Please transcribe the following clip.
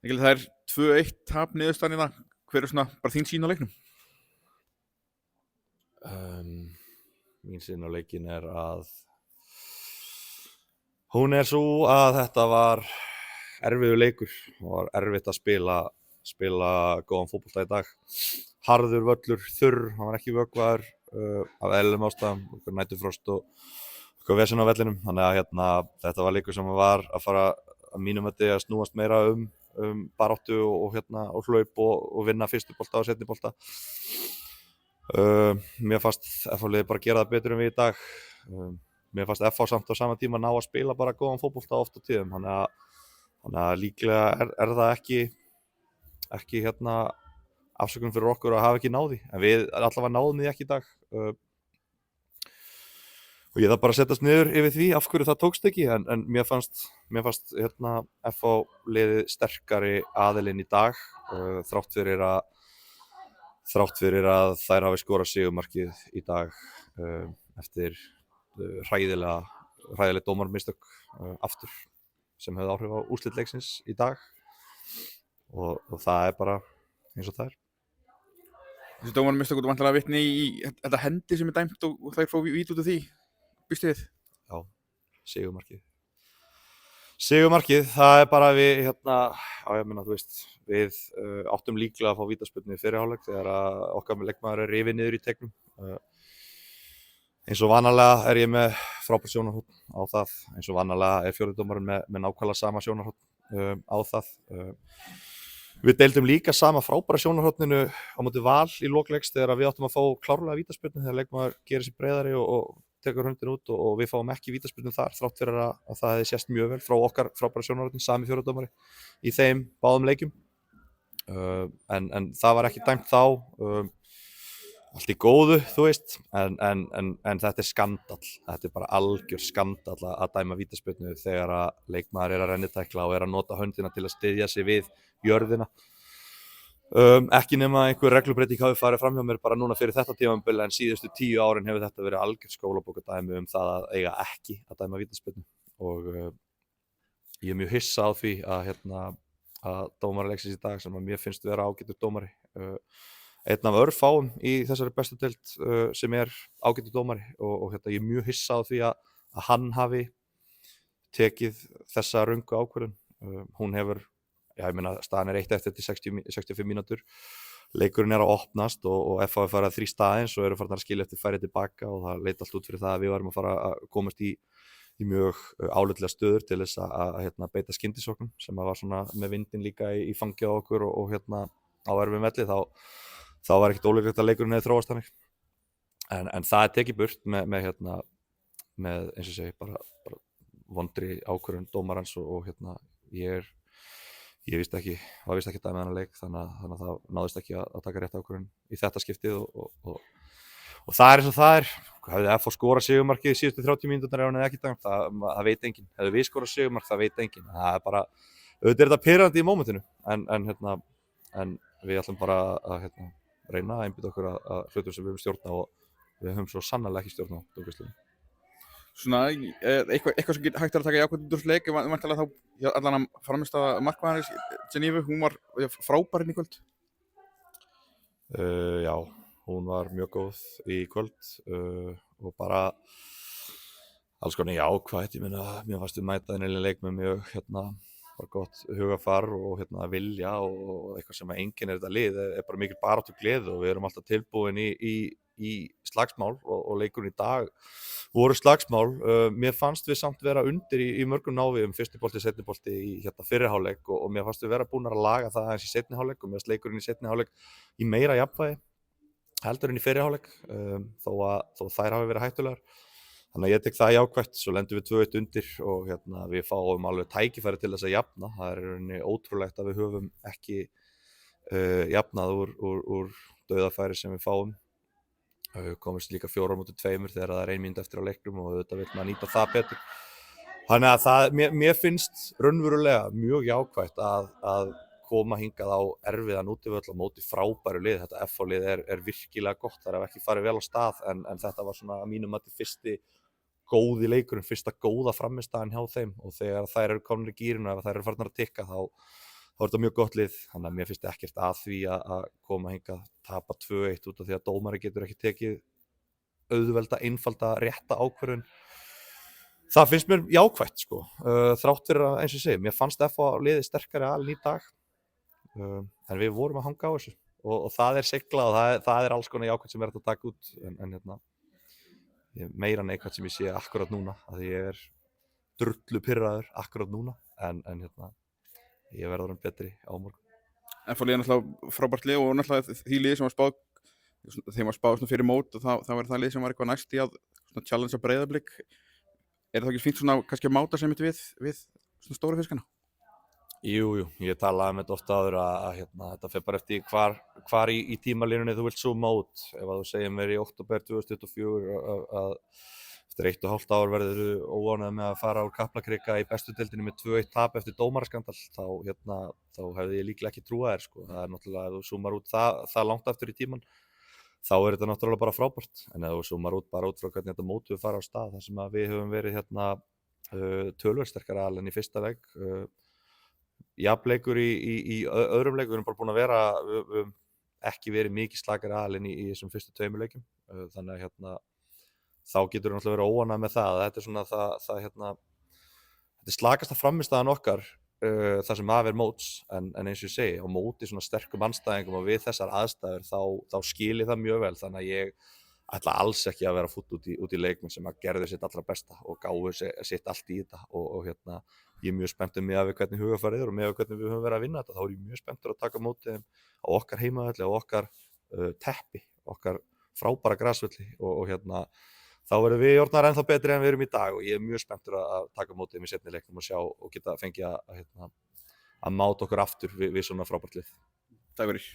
Mikil, það er 2-1 tap niðurstaðan í það. Hver er svona bara þín sýn á leiknum? Mín sýn á leikin að hún svo að þetta var erfiður leikur og var erfitt að spila góðan fótbolta í dag. Harður völlur, þurr, hann var ekki vökvaður af eðlilegum ástæðum, næturfrost og eitthvað vesen á vellinum. Þannig að þetta var leikur sem var að fara að mínum að snúast meira baráttu og hlaup og vinna fyrstu bolta og seinni bolta. Mér fannst FH-liðið bara gera það betur en við í dag. Mér fannst FH samt á sama tíma ná að spila bara góðan fótbolta oft á tíðum. Þannig að líklega er það ekki afsökun fyrir okkur að hafa ekki náði. En við allavega náðum því ekki í dag. Og ég þarf bara að setjast niður yfir því af hverju það tókst ekki. En mér fannst FH-liðið sterkari aðilinn í dag. Þrátt fyrir að þær hafi skorað sigurmarkið í dag eftir hræðileg dómarmistök aftur sem hefði áhrif á úrslit leiksins í dag og það er bara eins og það er. Þessi dómarmistök, þú vantilega vitni í þetta hendi sem er dæmt og þær fá vít út af því. Býstu þið? Já, sigurmarkið, það er bara við við áttum líklega að fá vítaspyrnu í fyrri hálfleik þegar okkar leikmaður er rifið niður í teignum. Eins og vanalega er ég með frábært sjónarhorn á það, eins og vanalega er fjórði dómarinn með nákvæmlega sama sjónarhorn á það. Við deildum líka sama frábæra sjónarhorninu á móti Val í lok leiks þegar við áttum að fá klárlega vítaspyrnu þegar leikmaður gerir sig breiðari og tekur höndin út og við fáum ekki vítaspyrnu þar þrátt fyrir að það hefði sést mjög vel frá okkar frábæra sjónarhorni, sami fjórði dómari í þeim báðum leikjum. En það var ekki dæmt þá. Allt í góðu, þú veist, en þetta er skandall. Þetta er bara algjör skandall að dæma vítaspyrnu þegar að leikmaður er að rennitækla og er að nota höndina til að styðja sig við jörðina. Ekki nema einhver reglubreiting hafi farið fram hjá mér bara núna fyrir þetta tímabil, en síðustu 10 árin hefur þetta verið algjör skólabókardæmi það að eiga ekki að dæma vítaspyrnu og ég er mjög hissa á því að dómari leiksins í dag sem að mér finnst vera ágætur dómari, einn af örfáum í þessari bestu deild sem er ágætur dómari og ég er mjög hissa á því að hann hafi tekið þessa röngu ákvörðun. Hún hefur, ég meina, staðan er 1 eftir 65 mínútur, leikurinn er að opnast og FH er farið að þrýsta aðeins og eru farin að skilja eftir færið tilbaka og það leit allt út fyrir það að við varum að fara að komast í mjög álitlega stöður til þess að beita skyndisóknum sem var svona með vindin líka í fangi á okkur og á erfiðum velli, þá var ekkert ólíklegt að leikurinn hefði þróast þannig. En það er tekið burt með eins og segi bara vondri ákvörðun dómarans og ég vissi ekki að dæma þennan leik þannig að það náðist ekki að taka rétt ákvörðun í þetta skiptið og það er eins og það er. Hefði FH skorað sigurmarkið í síðustu 30 mínúturnar ef hann hefði ekki dæmt, það veit enginn. Hefði við skorað sigurmark, það veit enginn. Það er bara, auðvitað er þetta pirrandi í mómentinu en við ætlum bara að reyna að einbytta okkur að hlutum sem við höfum stjórn á og við höfum svo sannarlega ekki stjórn á dómgæslunni. Svona, eitthvað sem hægt er að taka jákvæmt út úr leik, vantilega þá allan að framistæða markmaðurins Genevu, hún var frábær í kvöld. Já, hún var mjög góð í kvöld og bara alls konar jákvætt. Ég meina, mér fannst við mæta þennan leik með mjög bara gott hugafar og vilja og eitthvað sem einkennir þetta lið er bara mikil baráttu gleði og við erum alltaf tilbúin í slagsmál og leikurinn í dag voru slagsmál. Mér fannst við samt vera undir í mörgum návíum, fyrsti bolti, seinni bolti í fyrri hálfleik og mér fannst við vera búin að laga það aðeins í seinni hálfleik og mér fannst leikurinn í seinni hálfleik í meira jafnvægi heldur en í fyrri hálfleik þó þær hafi verið hættulegar. Þannig að ég tek það jákvætt, svo lendum við 2-1 undir og við fáum alveg tækifæri til þess að jafna. Það er í rauninni ótrúlegt að við höfum ekki jafnað úr dauðafæri sem við fáum. Komist líka 4-2 þegar það er 1 mínúta eftir á leiknum og auðvitað vill maður nýta það betur. Þannig að mér finnst raunverulega mjög jákvætt að koma hingað á erfiðan útivöll á móti frábæru lið. Þetta FH-lið er virkilega gott, það hef ekki farið vel á stað en þetta var svona að mínum mati fyrsti góði leikurinn, fyrsta góða frammistaðan hjá þeim og þegar þær eru komnir í gírinu og ef þær eru farnar að tikka þá þá er þetta mjög gott lið, þannig að mér finnst ekkert að því að koma hingað, tapa 2-1 út af því að dómari getur ekki tekið auðvelda, einfalda, rétta ákvörðun. Það finnst mér jákvætt sko, þrátt fyrir að eins og ég segi, mér fannst FH liðið sterkari alin í dag, en við vorum að hanga á þessu og það sigla og það alls konar jákvætt sem hægt að taka út, en hérna, meira neikvætt sem ég sé akkurat núna, að ég drullu pirraður akkurat núna, en hérna, ég verður orðinn betri á morgun. FH liðið náttúrulega frábært lið og náttúrulega því liðið sem var spáð, þeim var spáð svona fyrir mót og það var það lið sem var eitthvað næst í að svona challenge að Breiðablik. Það ekki fínt svona kannski að máta sem við svona stóru fiskana? Jú, ég talaði með þetta ofta áður að hérna, þetta fer bara eftir hvar í tímalínunni þú vilt zooma út. Ef að þú segir mér í október 2024 að eftir 1,5 ár verður óánægð með að fara úr Kaplakrika í bestu deildinni með 2-1 tap eftir dómaraskandal, þá hefði ég líklega ekki trúað þér sko. Það náttúrulega, ef þú zoomar út það langt aftur í tíman, þá þetta náttúrulega bara frábært. En ef þú zoomar út bara út frá hvernig þetta mót við fara á stað, þar sem að við höfum verið hérna töluvert sterkari alin í fyrsta leik, jafnleikur í öðrum leik, við erum bara búin að vera, við höfum ekki verið mikið slakari alin í þessum fyrstu 2 leikjum, þannig að hérna þá getur við náttúrulega verið óánægð með það. Þetta svona hérna, þetta slakasta frammistaðan okkar það sem af móts, en eins og ég segi, á móti svona sterkum andstæðingum og við þessar aðstæður þá skil ég það mjög vel, þannig að ég ætla alls ekki að vera fúll út í leikmenn sem að gerðu sitt allra besta og gáfu sitt allt í þetta og hérna, ég mjög spenntur með hvernig hugarfarið og með hvernig við höfum verið að vinna þetta, þá ég mjög spenntur að taka móti þeim á okkar heimavelli, á okkar teppi, okkar frábæra grasvelli og hérna, þá verðum við orðnar ennþá betri en við erum í dag og ég mjög spenntur að taka móti þeim í seinni leiknum og sjá og geta fengið að máta okkur aftur við svona frábært lið. Takk fyrir.